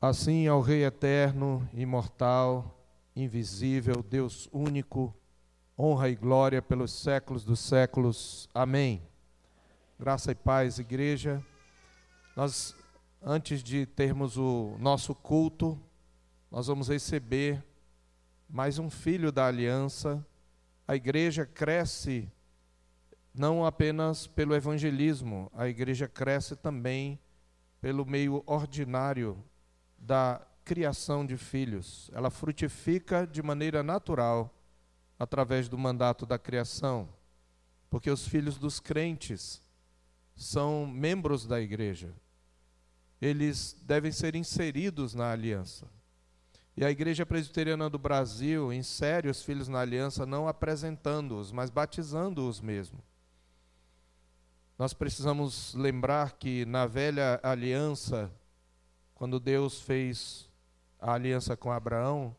Assim ao Rei eterno, imortal, invisível, Deus único, honra e glória pelos séculos dos séculos. Amém. Graça e paz, igreja. Nós, antes de termos o nosso culto, nós vamos receber mais um filho da aliança. A igreja cresce não apenas pelo evangelismo, a igreja cresce também pelo meio ordinário da criação de filhos. Ela frutifica de maneira natural através do mandato da criação, porque os filhos dos crentes são membros da igreja. Eles devem ser inseridos na aliança. E a Igreja Presbiteriana do Brasil insere os filhos na aliança não apresentando-os, mas batizando-os mesmo. Nós precisamos lembrar que na velha aliança, quando Deus fez a aliança com Abraão,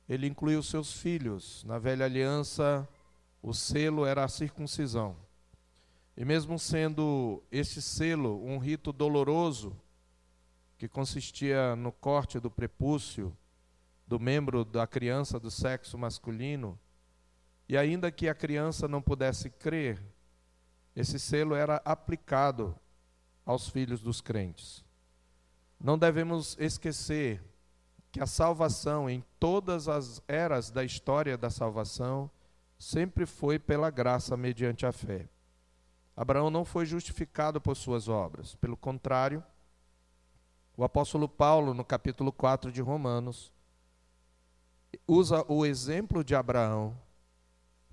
ele incluiu seus filhos. Na velha aliança, o selo era a circuncisão. E mesmo sendo esse selo um rito doloroso, que consistia no corte do prepúcio do membro da criança do sexo masculino, e ainda que a criança não pudesse crer, esse selo era aplicado aos filhos dos crentes. Não devemos esquecer que a salvação, em todas as eras da história da salvação, sempre foi pela graça mediante a fé. Abraão não foi justificado por suas obras. Pelo contrário, o apóstolo Paulo, no capítulo 4 de Romanos, usa o exemplo de Abraão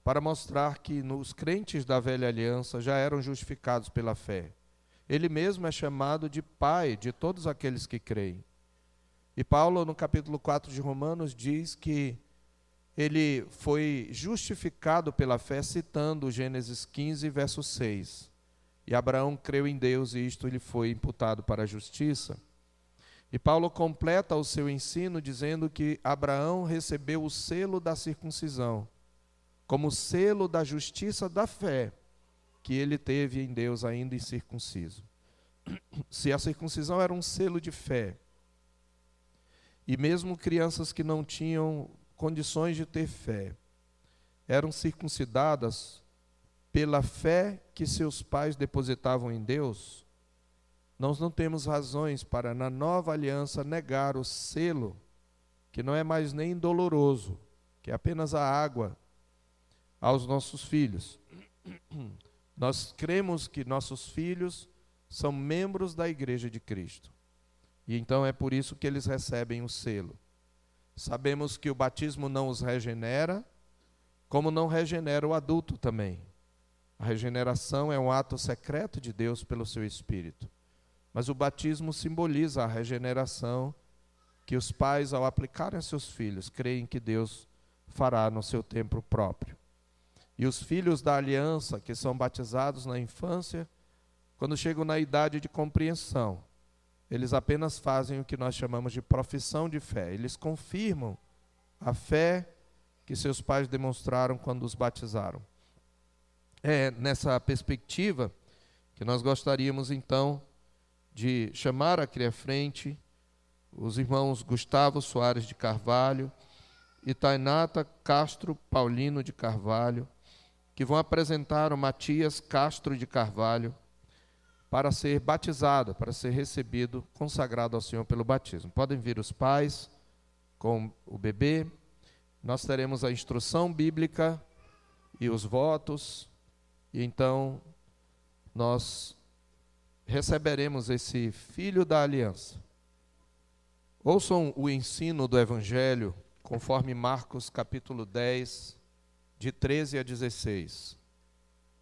para mostrar que os crentes da velha aliança já eram justificados pela fé. Ele mesmo é chamado de pai de todos aqueles que creem. E Paulo, no capítulo 4 de Romanos, diz que ele foi justificado pela fé, citando Gênesis 15, verso 6. E Abraão creu em Deus e isto lhe foi imputado para a justiça. E Paulo completa o seu ensino dizendo que Abraão recebeu o selo da circuncisão, como selo da justiça da fé, que ele teve em Deus ainda incircunciso. Se a circuncisão era um selo de fé, e mesmo crianças que não tinham condições de ter fé, eram circuncidadas pela fé que seus pais depositavam em Deus, nós não temos razões para, na nova aliança, negar o selo, que não é mais nem doloroso, que é apenas a água, aos nossos filhos. Nós cremos que nossos filhos são membros da Igreja de Cristo. E então é por isso que eles recebem o selo. Sabemos que o batismo não os regenera, como não regenera o adulto também. A regeneração é um ato secreto de Deus pelo seu Espírito. Mas o batismo simboliza a regeneração que os pais, ao aplicarem a seus filhos, creem que Deus fará no seu tempo próprio. E os filhos da aliança, que são batizados na infância, quando chegam na idade de compreensão, eles apenas fazem o que nós chamamos de profissão de fé. Eles confirmam a fé que seus pais demonstraram quando os batizaram. É nessa perspectiva que nós gostaríamos, então, de chamar aqui à frente os irmãos Gustavo Soares de Carvalho e Tainata Castro Paulino de Carvalho, que vão apresentar o Matias Castro de Carvalho para ser batizado, para ser recebido, consagrado ao Senhor pelo batismo. Podem vir os pais com o bebê. Nós teremos a instrução bíblica e os votos, e então nós receberemos esse filho da aliança. Ouçam o ensino do Evangelho, conforme Marcos capítulo 10, de 13 a 16.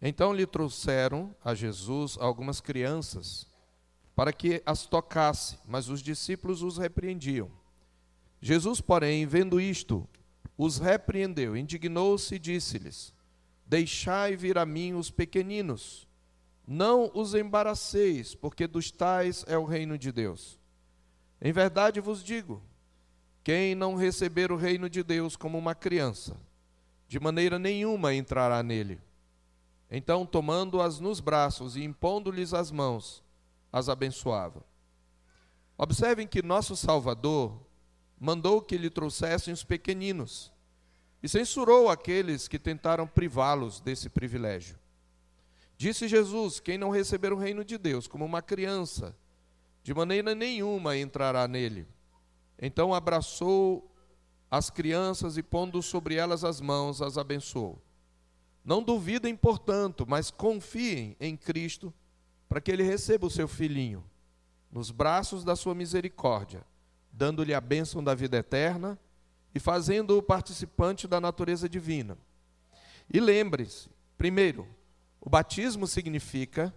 Então lhe trouxeram a Jesus algumas crianças, para que as tocasse, mas os discípulos os repreendiam. Jesus, porém, vendo isto, os repreendeu, indignou-se e disse-lhes: deixai vir a mim os pequeninos, não os embaraceis, porque dos tais é o reino de Deus. Em verdade vos digo, quem não receber o reino de Deus como uma criança, de maneira nenhuma entrará nele. Então, tomando-as nos braços e impondo-lhes as mãos, as abençoava. Observem que nosso Salvador mandou que lhe trouxessem os pequeninos e censurou aqueles que tentaram privá-los desse privilégio. Disse Jesus: quem não receber o reino de Deus como uma criança, de maneira nenhuma entrará nele. Então abraçou as crianças e, pondo sobre elas as mãos, as abençoou. Não duvidem, portanto, mas confiem em Cristo, para que ele receba o seu filhinho nos braços da sua misericórdia, dando-lhe a bênção da vida eterna e fazendo-o participante da natureza divina. E lembre-se, primeiro, o batismo significa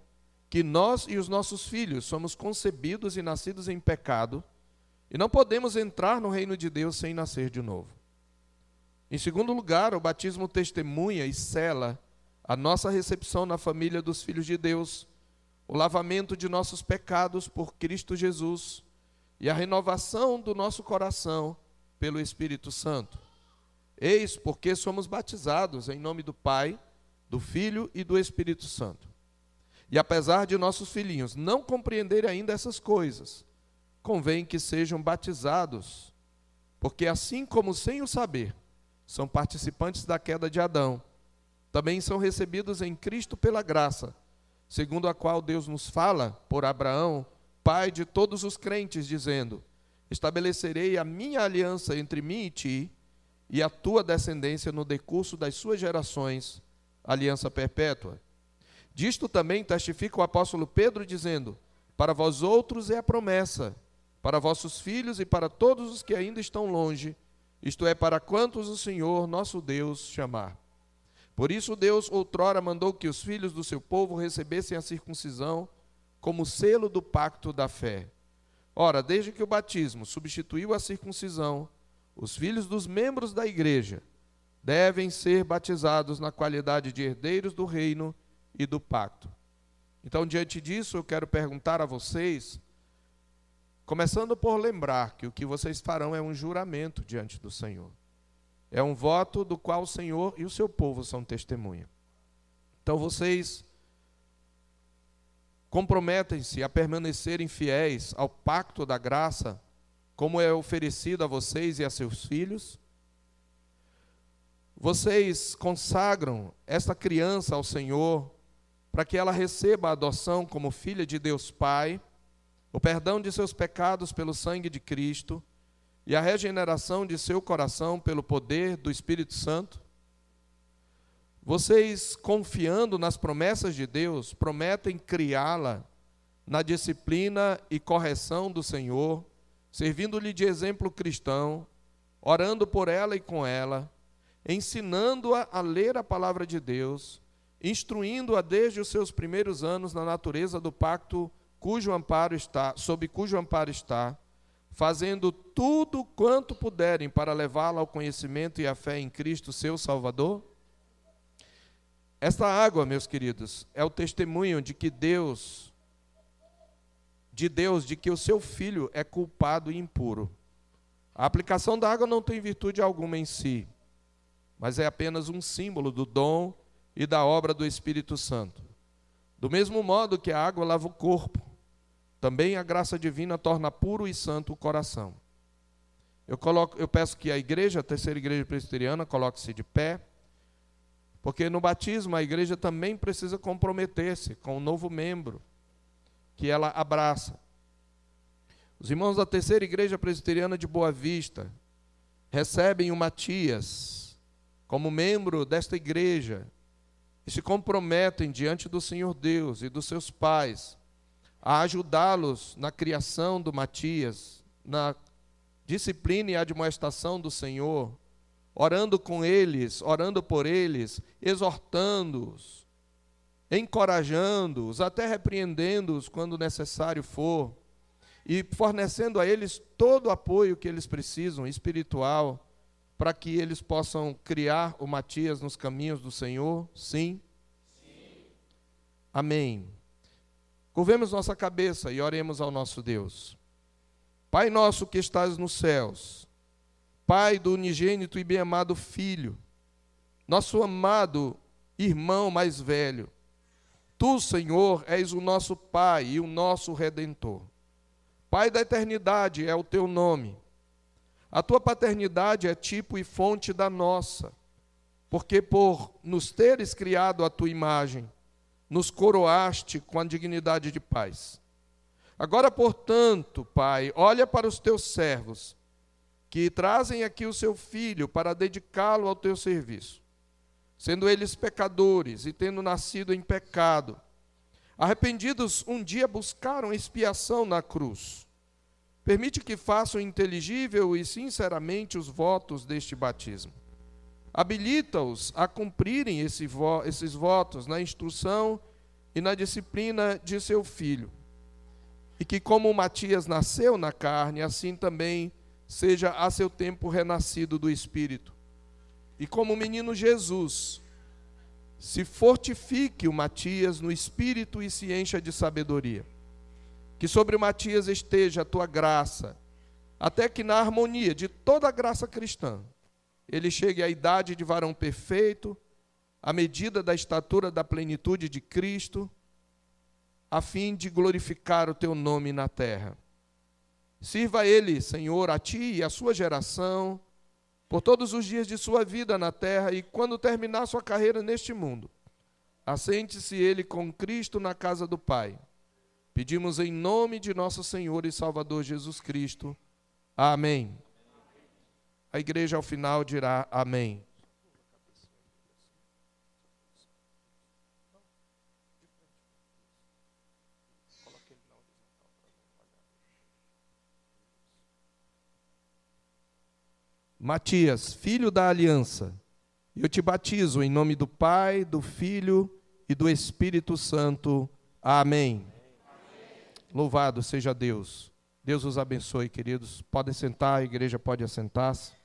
que nós e os nossos filhos somos concebidos e nascidos em pecado e não podemos entrar no reino de Deus sem nascer de novo. Em segundo lugar, o batismo testemunha e sela a nossa recepção na família dos filhos de Deus, o lavamento de nossos pecados por Cristo Jesus e a renovação do nosso coração pelo Espírito Santo. Eis porque somos batizados em nome do Pai, do Filho e do Espírito Santo. E apesar de nossos filhinhos não compreenderem ainda essas coisas, convém que sejam batizados, porque assim como sem o saber, são participantes da queda de Adão, também são recebidos em Cristo pela graça, segundo a qual Deus nos fala por Abraão, pai de todos os crentes, dizendo: estabelecerei a minha aliança entre mim e ti, e a tua descendência no decurso das suas gerações, aliança perpétua. Disto também testifica o apóstolo Pedro, dizendo: para vós outros é a promessa, para vossos filhos e para todos os que ainda estão longe, isto é, para quantos o Senhor nosso Deus chamar. Por isso Deus outrora mandou que os filhos do seu povo recebessem a circuncisão como selo do pacto da fé. Ora, desde que o batismo substituiu a circuncisão, os filhos dos membros da igreja devem ser batizados na qualidade de herdeiros do reino e do pacto. Então, diante disso, eu quero perguntar a vocês, começando por lembrar que o que vocês farão é um juramento diante do Senhor. É um voto do qual o Senhor e o seu povo são testemunha. Então, vocês comprometem-se a permanecerem fiéis ao pacto da graça, como é oferecido a vocês e a seus filhos. Vocês consagram esta criança ao Senhor para que ela receba a adoção como filha de Deus Pai, o perdão de seus pecados pelo sangue de Cristo e a regeneração de seu coração pelo poder do Espírito Santo. Vocês, confiando nas promessas de Deus, prometem criá-la na disciplina e correção do Senhor, servindo-lhe de exemplo cristão, orando por ela e com ela, ensinando-a a ler a palavra de Deus, instruindo-a desde os seus primeiros anos na natureza do pacto sob cujo amparo está, fazendo tudo quanto puderem para levá-la ao conhecimento e à fé em Cristo, seu Salvador? Esta água, meus queridos, é o testemunho de Deus, de que o seu filho é culpado e impuro. A aplicação da água não tem virtude alguma em si, mas é apenas um símbolo do dom e da obra do Espírito Santo. Do mesmo modo que a água lava o corpo, também a graça divina torna puro e santo o coração. Eu peço que a igreja, a terceira igreja presbiteriana, coloque-se de pé, porque no batismo a igreja também precisa comprometer-se com o novo membro que ela abraça. Os irmãos da terceira igreja presbiteriana de Boa Vista recebem o Matias como membro desta igreja e se comprometem diante do Senhor Deus e dos seus pais a ajudá-los na criação do Matias, na disciplina e admoestação do Senhor, orando com eles, orando por eles, exortando-os, encorajando-os, até repreendendo-os quando necessário for, e fornecendo a eles todo o apoio que eles precisam, espiritual, para que eles possam criar o Matias nos caminhos do Senhor? Sim? Sim. Amém. Curvemos nossa cabeça e oremos ao nosso Deus. Pai nosso que estás nos céus, Pai do unigênito e bem-amado Filho, nosso amado irmão mais velho, Tu, Senhor, és o nosso Pai e o nosso Redentor. Pai da eternidade é o teu nome. A tua paternidade é tipo e fonte da nossa, porque por nos teres criado à tua imagem, nos coroaste com a dignidade de pais. Agora, portanto, Pai, olha para os teus servos, que trazem aqui o seu filho para dedicá-lo ao teu serviço, sendo eles pecadores e tendo nascido em pecado. Arrependidos, um dia buscaram expiação na cruz. Permite que façam inteligível e sinceramente os votos deste batismo. Habilita-os a cumprirem esses votos na instrução e na disciplina de seu filho. E que, como Matias nasceu na carne, assim também seja a seu tempo renascido do Espírito. E como o menino Jesus, se fortifique o Matias no Espírito e se encha de sabedoria. Que sobre o Matias esteja a tua graça, até que na harmonia de toda a graça cristã, ele chegue à idade de varão perfeito, à medida da estatura da plenitude de Cristo, a fim de glorificar o teu nome na terra. Sirva ele, Senhor, a ti e à sua geração, por todos os dias de sua vida na terra, e quando terminar sua carreira neste mundo, assente-se ele com Cristo na casa do Pai. Pedimos em nome de nosso Senhor e Salvador Jesus Cristo. Amém. A igreja ao final dirá amém. Matias, filho da aliança, eu te batizo em nome do Pai, do Filho e do Espírito Santo. Amém. Louvado seja Deus. Deus os abençoe, queridos. Podem sentar, a igreja pode assentar-se.